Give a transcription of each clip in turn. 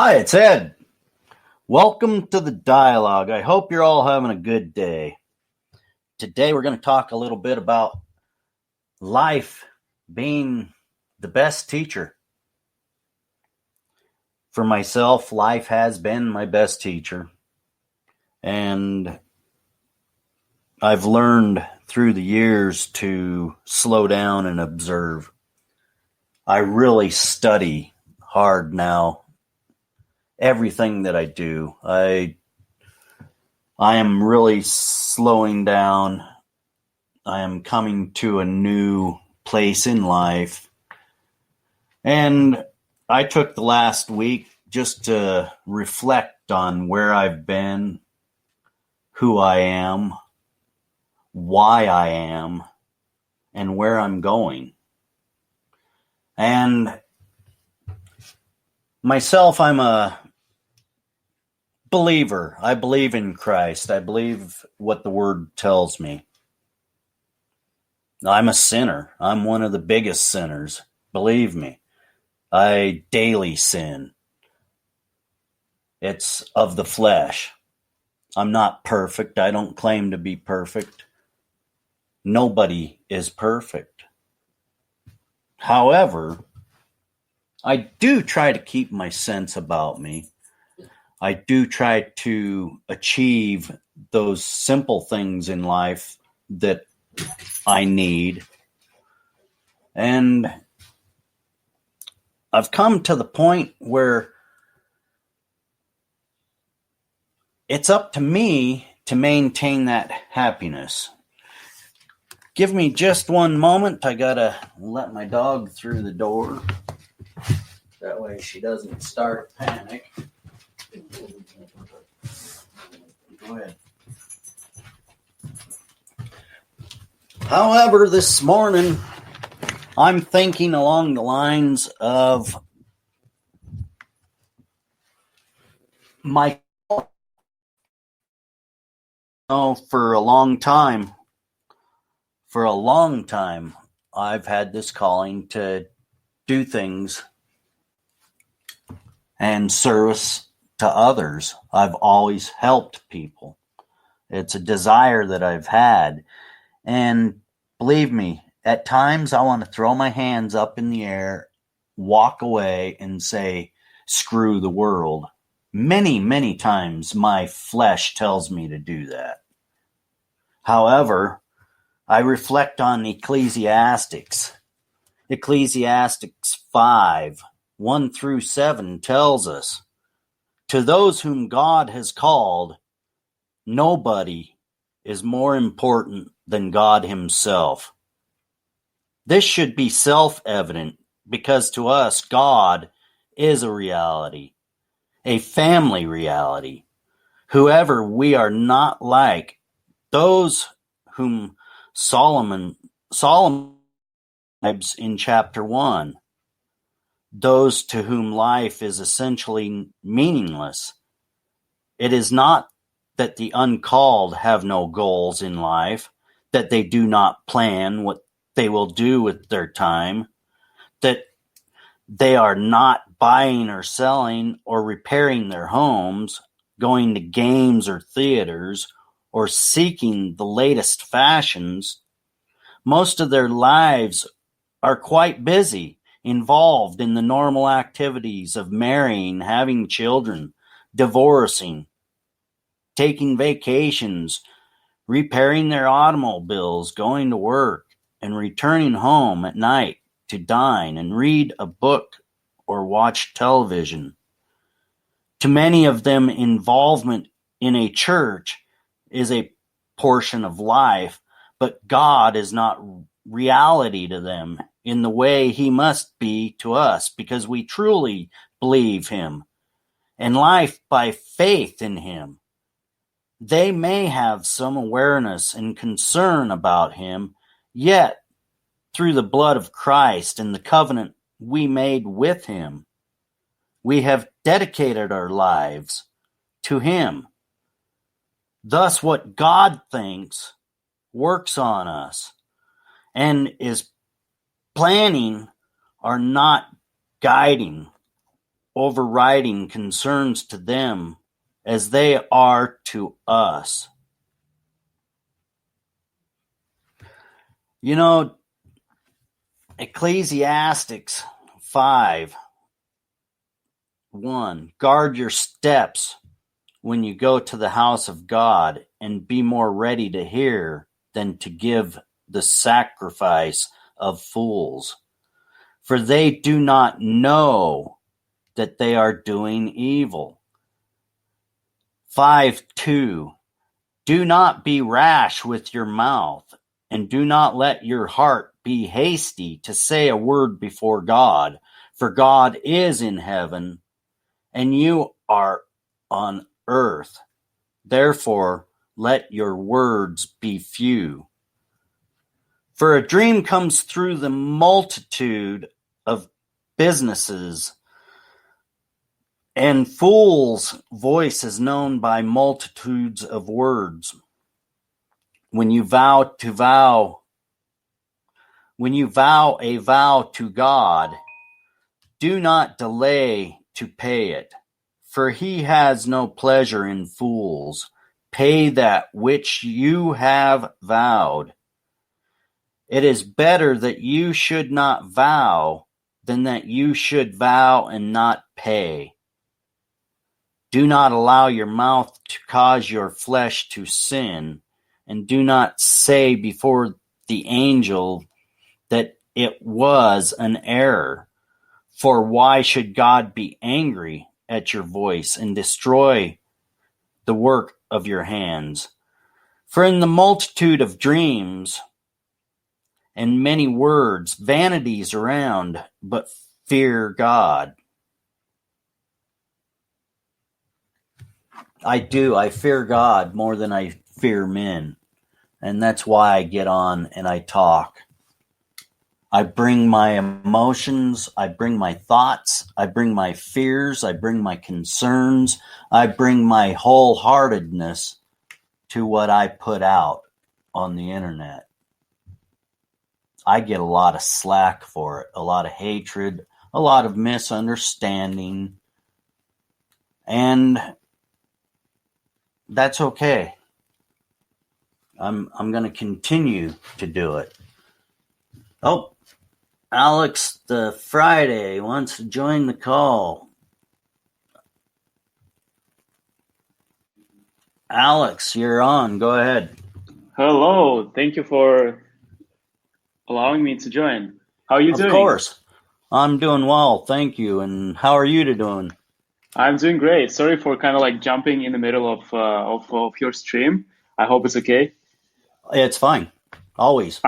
Hi, it's Ed. Welcome to the dialogue. I hope you're all having a good day. Today we're going to talk a little bit about life being the best teacher. For myself, life has been my best teacher. And I've learned through the years to slow down and observe. I really study hard now. Everything that I do, I am really slowing down. I am coming to a new place in life. And I took the last week just to reflect on where I've been, who I am, why I am, and where I'm going. And myself, I'm a believer. I believe in Christ. I believe what the Word tells me. I'm a sinner. I'm one of the biggest sinners. Believe me. I daily sin. It's of the flesh. I'm not perfect. I don't claim to be perfect. Nobody is perfect. However, I do try to keep my sense about me. I do try to achieve those simple things in life that I need. And I've come to the point where it's up to me to maintain that happiness. Give me just one moment. I gotta let my dog through the door. That way she doesn't start a panic. Go ahead. However, this morning, I'm thinking along the lines of my for a long time, I've had this calling to do things and service to others. I've always helped people. It's a desire that I've had. And believe me, at times I want to throw my hands up in the air, walk away, and say, screw the world. Many, many times my flesh tells me to do that. However, I reflect on Ecclesiastes. Ecclesiastes 5, 1 through 7 tells us, to those whom God has called, nobody is more important than God himself. This should be self-evident because to us, God is a reality, a family reality. Whoever we are not like those whom Solomon describes in chapter 1, those to whom life is essentially meaningless. It is not that the uncalled have no goals in life, that they do not plan what they will do with their time, that they are not buying or selling or repairing their homes, going to games or theaters, or seeking the latest fashions. Most of their lives are quite busy, involved in the normal activities of marrying, having children, divorcing, taking vacations, repairing their automobiles, going to work, and returning home at night to dine and read a book or watch television. To many of them, involvement in a church is a portion of life, but God is not reality to them in the way he must be to us because we truly believe him and life by faith in him. They may have some awareness and concern about him, yet through the blood of Christ and the covenant we made with him, we have dedicated our lives to him. Thus, what God thinks works on us and is planning are not guiding overriding concerns to them as they are to us. You know, Ecclesiastes 5:1, guard your steps when you go to the house of God, and be more ready to hear than to give the sacrifice of fools. For they do not know that they are doing evil. 5:2, do not be rash with your mouth, and do not let your heart be hasty to say a word before God, for God is in heaven, and you are on earth. Therefore, let your words be few. For a dream comes through the multitude of businesses, and fool's voice is known by multitudes of words. When you vow a vow to God, do not delay to pay it, for he has no pleasure in fools. Pay that which you have vowed. It is better that you should not vow than that you should vow and not pay. Do not allow your mouth to cause your flesh to sin, and do not say before the angel that it was an error. For why should God be angry at your voice and destroy the work of your hands? For in the multitude of dreams and many words, vanities around, but fear God. I do. I fear God more than I fear men. And that's why I get on and I talk. I bring my emotions, I bring my thoughts, I bring my fears, I bring my concerns, I bring my wholeheartedness to what I put out on the internet. I get a lot of slack for it, a lot of hatred, a lot of misunderstanding, and that's okay. I'm going to continue to do it. Oh, Alex the Friday wants to join the call. Alex, you're on. Go ahead. Hello. Thank you for allowing me to join. How are you doing? Of course. I'm doing well. Thank you. And how are you doing? I'm doing great. Sorry for kind of like jumping in the middle of your stream. I hope it's okay. It's fine. Always.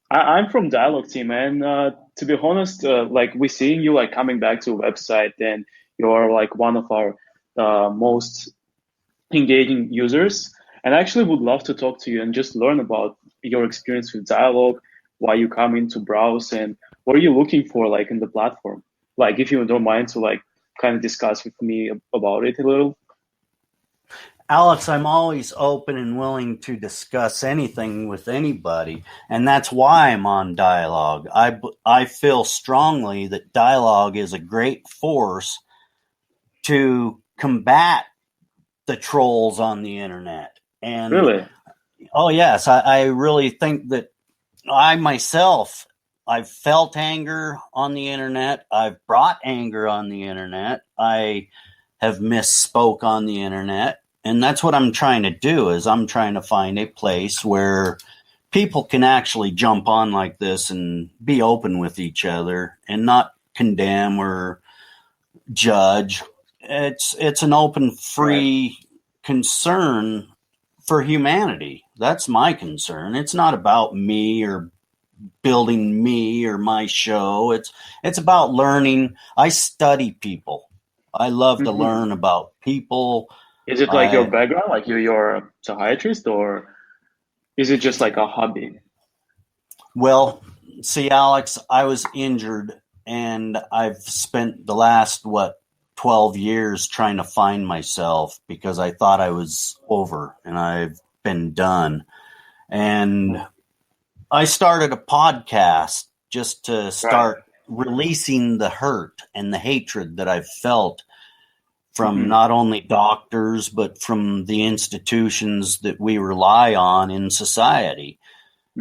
I'm from Dialogue team, and to be honest, like we're seeing you like coming back to a website, and you're like one of our most engaging users. And I actually would love to talk to you and just learn about your experience with Dialogue, why you come in to browse, and what are you looking for like in the platform. Like if you don't mind to like kind of discuss with me about it a little. Alex, I'm always open and willing to discuss anything with anybody, and that's why I'm on Dialogue. I feel strongly that Dialogue is a great force to combat the trolls on the internet. And Really? Oh, yes. I really think that I've felt anger on the internet. I've brought anger on the internet. I have misspoke on the internet. And that's what I'm trying to do, is I'm trying to find a place where people can actually jump on like this and be open with each other and not condemn or judge. It's an open, free concern for humanity. That's my concern. It's not about me or building me or my show. It's about learning. I study people. I love to learn about people. Is it like your background, like you're a psychiatrist, or is it just like a hobby? Well, see, Alex, I was injured, and I've spent the last, 12 years trying to find myself because I thought I was over and I've been done. And I started a podcast just to start releasing the hurt and the hatred that I've felt from not only doctors, but from the institutions that we rely on in society.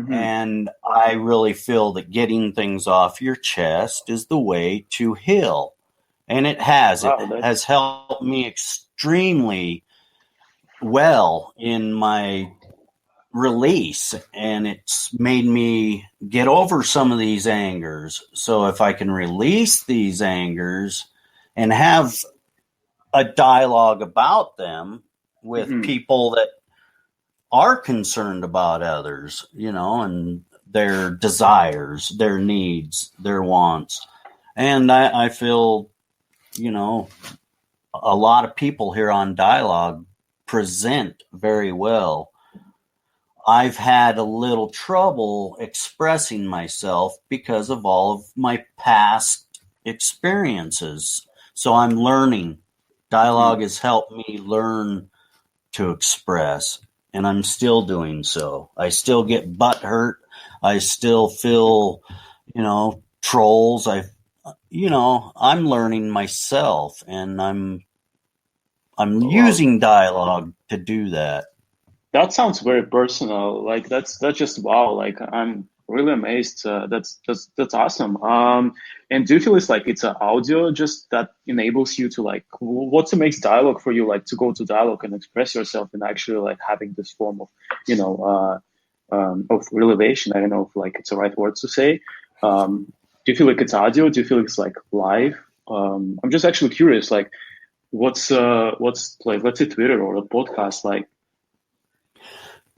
And I really feel that getting things off your chest is the way to heal. And it has. Wow, it has helped me extremely well in my release, and it's made me get over some of these angers. So if I can release these angers and have a dialogue about them with people that are concerned about others, and their desires, their needs, their wants. And I feel, a lot of people here on Dialogue present very well. I've had a little trouble expressing myself because of all of my past experiences. So I'm learning. Dialogue has helped me learn to express, and I'm still doing so. I still get butt hurt. I still feel, trolls. I'm learning myself, and I'm using Dialogue to do that. That sounds very personal. Like that's just wow. Like I'm really amazed. That's awesome. And do you feel it's an audio just that enables you to what's the makes Dialogue for you, to go to Dialogue and express yourself and actually having this form of of revelation? I don't know if it's the right word to say. Do you feel like it's audio? Do you feel it's live? I'm just actually curious. What's let's say Twitter or a podcast like?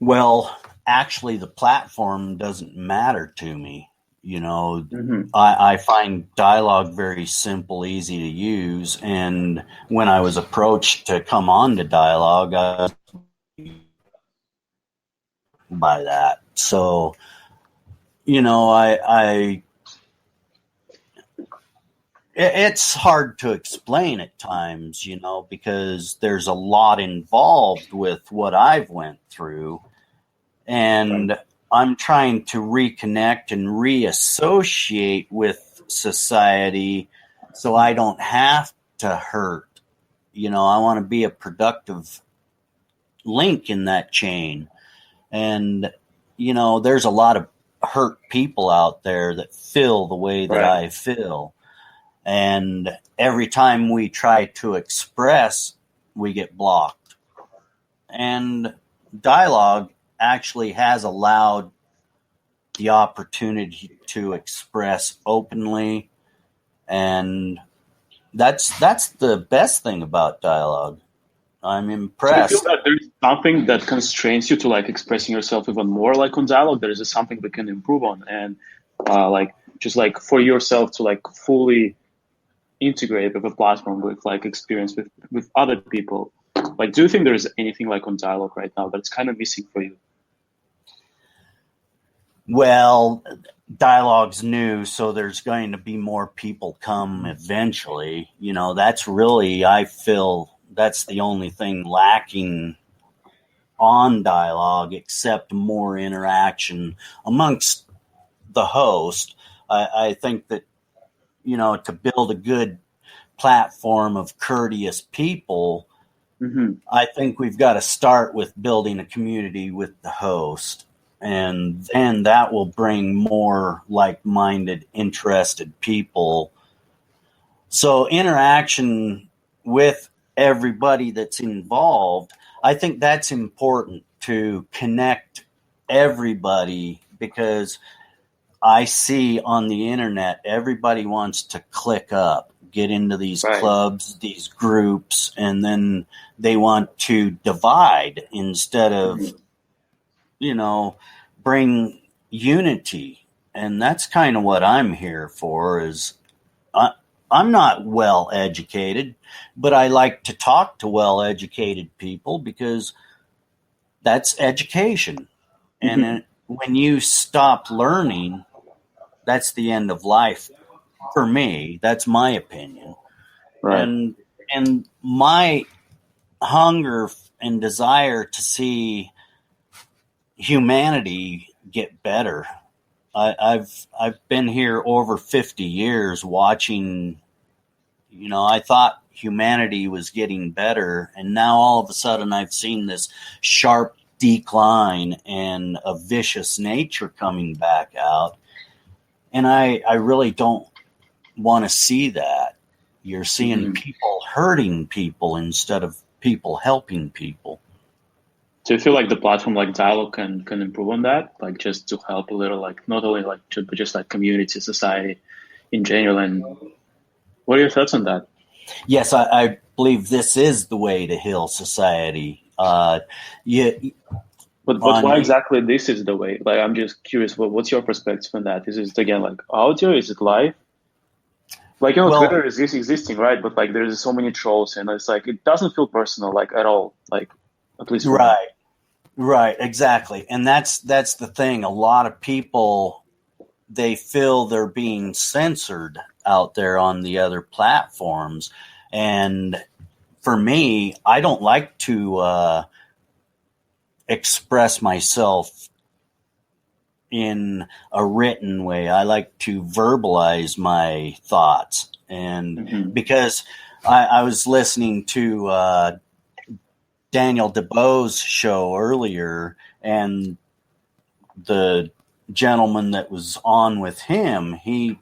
Well, actually, the platform doesn't matter to me. I find Dialogue very simple, easy to use. And when I was approached to come on to Dialogue, I was by that. So, it's hard to explain at times, because there's a lot involved with what I've went through. And I'm trying to reconnect and reassociate with society so I don't have to hurt. I want to be a productive link in that chain. And, there's a lot of hurt people out there that feel the way that I feel. And every time we try to express, we get blocked. And Dialogue actually has allowed the opportunity to express openly. And that's the best thing about Dialogue. I'm impressed. Do you feel that there's something that constrains you to expressing yourself even more on Dialogue? There is something we can improve on, and just for yourself to fully integrate with a platform with experience with other people. Do you think there's anything on Dialogue right now that's kind of missing for you? Well, Dialogue's new, so there's going to be more people come eventually. That's really, I feel that's the only thing lacking on Dialogue, except more interaction amongst the host. I think that, to build a good platform of courteous people, I think we've got to start with building a community with the host. And then that will bring more like-minded, interested people. So interaction with everybody that's involved, I think that's important to connect everybody, because I see on the internet, everybody wants to click up, get into these clubs, these groups, and then they want to divide instead of, bring unity. And that's kind of what I'm here for. Is I'm not well educated, but I like to talk to well educated people, because that's education. And when you stop learning, that's the end of life for me. That's my opinion. And my hunger and desire to see humanity get better I've been here over 50 years watching. I thought humanity was getting better, and now all of a sudden I've seen this sharp decline and a vicious nature coming back out. And I really don't want to see that. You're seeing people hurting people instead of people helping people. Do you feel like the platform like Dialogue can improve on that? Like just to help a little, like not only like but just like community, society in general. And what are your thoughts on that? Yes, I believe this is the way to heal society. Yeah, But why exactly this is the way? Like I'm just curious. What's your perspective on that? Is it again like audio? Is it live? Like Twitter is existing, right? But like there's so many trolls, and it's like it doesn't feel personal, like at all. Like at least for me. Right, exactly. And that's the thing. A lot of people, they feel they're being censored out there on the other platforms. And for me, I don't like to express myself in a written way. I like to verbalize my thoughts. And because I was listening to Daniel DeBoe's show earlier, and the gentleman that was on with him, he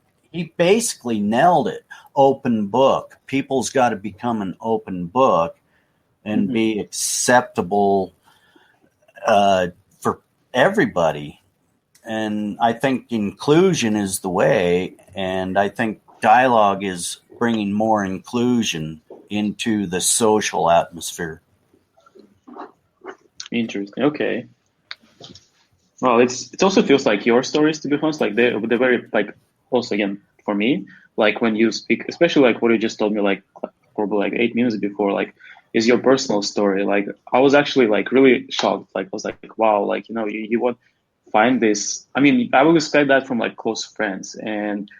basically nailed it. Open book. People's got to become an open book and be acceptable for everybody. And I think inclusion is the way, and I think Dialogue is bringing more inclusion into the social atmosphere. Interesting. Okay. Well, it also feels like your stories, to be honest, like they're very like also again for me, like when you speak, especially like what you just told me, like probably like 8 minutes before, like is your personal story. Like I was actually like really shocked. Like I was like, wow, like you would find this. I mean, I would expect that from like close friends, and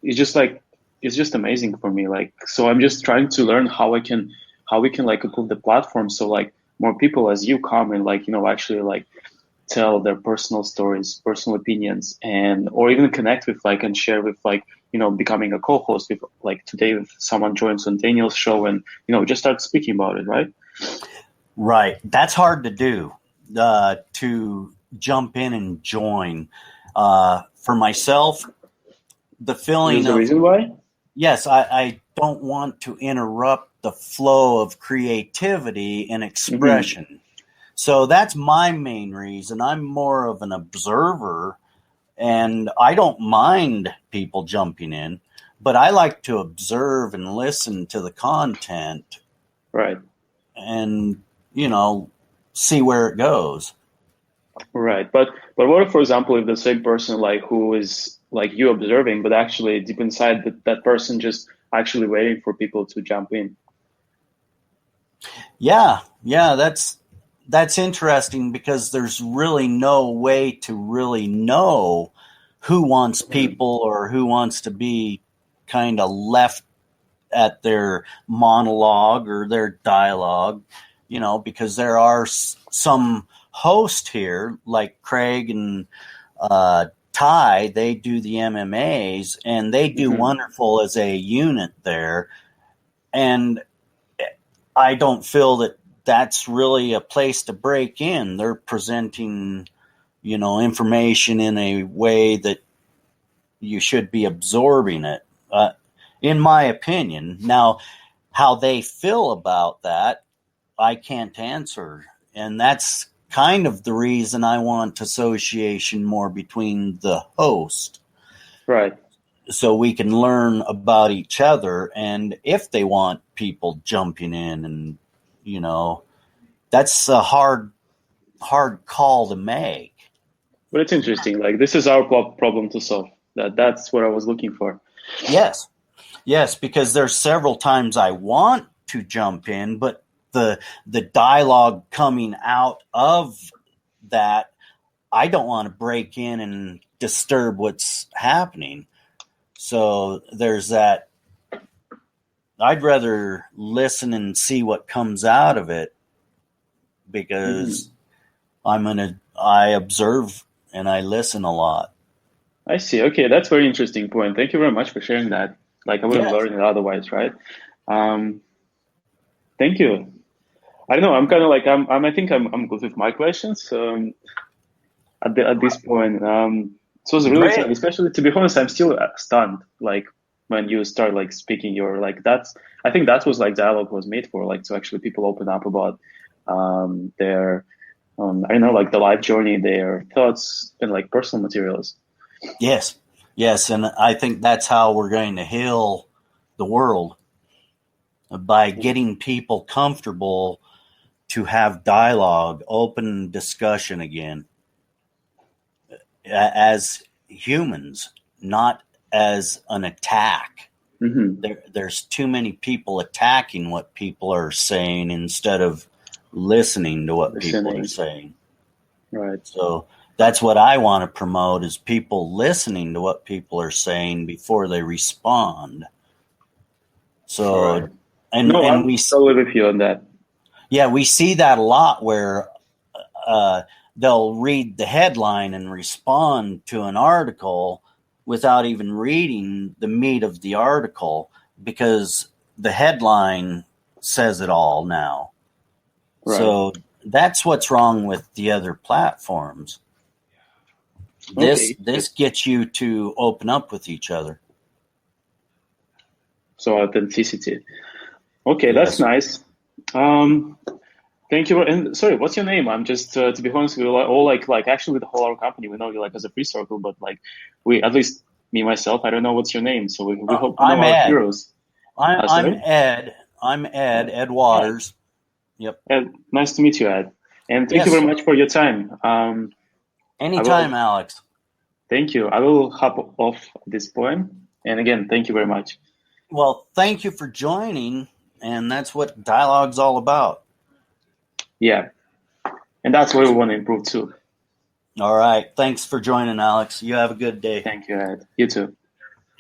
it's just like it's just amazing for me. Like so, I'm just trying to learn how we can like improve the platform so like more people as you come and like actually like tell their personal stories, personal opinions, and or even connect with like and share with like becoming a co-host with like today if someone joins on Daniel's show and just start speaking about it, right? Right. That's hard to do, to jump in and join. For myself, the feeling the reason why? Yes, I don't want to interrupt the flow of creativity and expression. So that's my main reason. I'm more of an observer, and I don't mind people jumping in, but I like to observe and listen to the content. Right. And, see where it goes. Right. But what if, for example, if the same person like who is like you observing, but actually deep inside that person just actually waiting for people to jump in? Yeah, that's interesting because there's really no way to really know who wants people or who wants to be kind of left at their monologue or their dialogue, because there are some hosts here like Craig and Ty. They do the MMAs and they do wonderful as a unit there. And I don't feel that that's really a place to break in. They're presenting, information in a way that you should be absorbing it, in my opinion. Now, how they feel about that, I can't answer. And that's kind of the reason I want association more between the host. Right. So we can learn about each other, and if they want people jumping in, and that's a hard call to make. But it's interesting. Like this is our problem to solve. That's what I was looking for. Yes, because there's several times I want to jump in, but the dialogue coming out of that, I don't want to break in and disturb what's happening. So there's that. I'd rather listen and see what comes out of it, because I observe and I listen a lot. I see. Okay, that's very interesting point. Thank you very much for sharing that. Like I wouldn't Yes. learn it otherwise, right? Um, Thank you. I don't know. I'm kind of like I think I'm good with my questions. At this point, so it's really Great. exciting. Especially to be honest, I'm still stunned. Like when you start like speaking, you're like that's. I think that was like dialogue was made for, like to actually people open up about their I don't know, like the life journey, their thoughts, and like personal materials. Yes. Yes. And I think that's how we're going to heal the world, by getting people comfortable to have dialogue, open discussion again, as humans, not as an attack. Mm-hmm. There's too many people attacking what people are saying instead of listening to what people are Listening, saying. right? So that's what I want to promote, is people listening to what people are saying before they respond. Right. So, and No, and I'm totally with you on that. we see that a lot where they'll read the headline and respond to an article without even reading the meat of the article, because the headline says it all now. Right. So that's what's wrong with the other platforms. This Okay. this gets you to open up with each other. So authenticity. Okay, that's Yes. nice. Thank you. And sorry, what's your name? I'm just to be honest, we're all like actually with the whole our company, we know you like as a free circle, but like we at least me myself, I don't know what's your name. So we hope to know I'm our Ed. heroes. I'm Sorry. Ed. I'm Ed. Ed Ed. Waters. Yep. Ed, nice to meet you, Ed. And thank you very Yes. much for your time. I Anytime, will Alex. thank you. I will hop off at this point. And again, thank you very much. Well, thank you for joining, and that's what dialogue's all about. Yeah. And that's what we want to improve too. All right. Thanks for joining, Alex. You have a good day. Thank you, Ed. You too.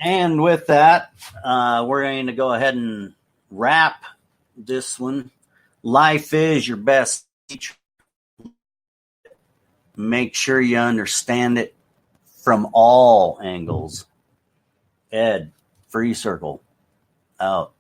And with that, we're going to go ahead and wrap this one. Life is your best teacher. Make sure you understand it from all angles. Ed, Free Circle, out.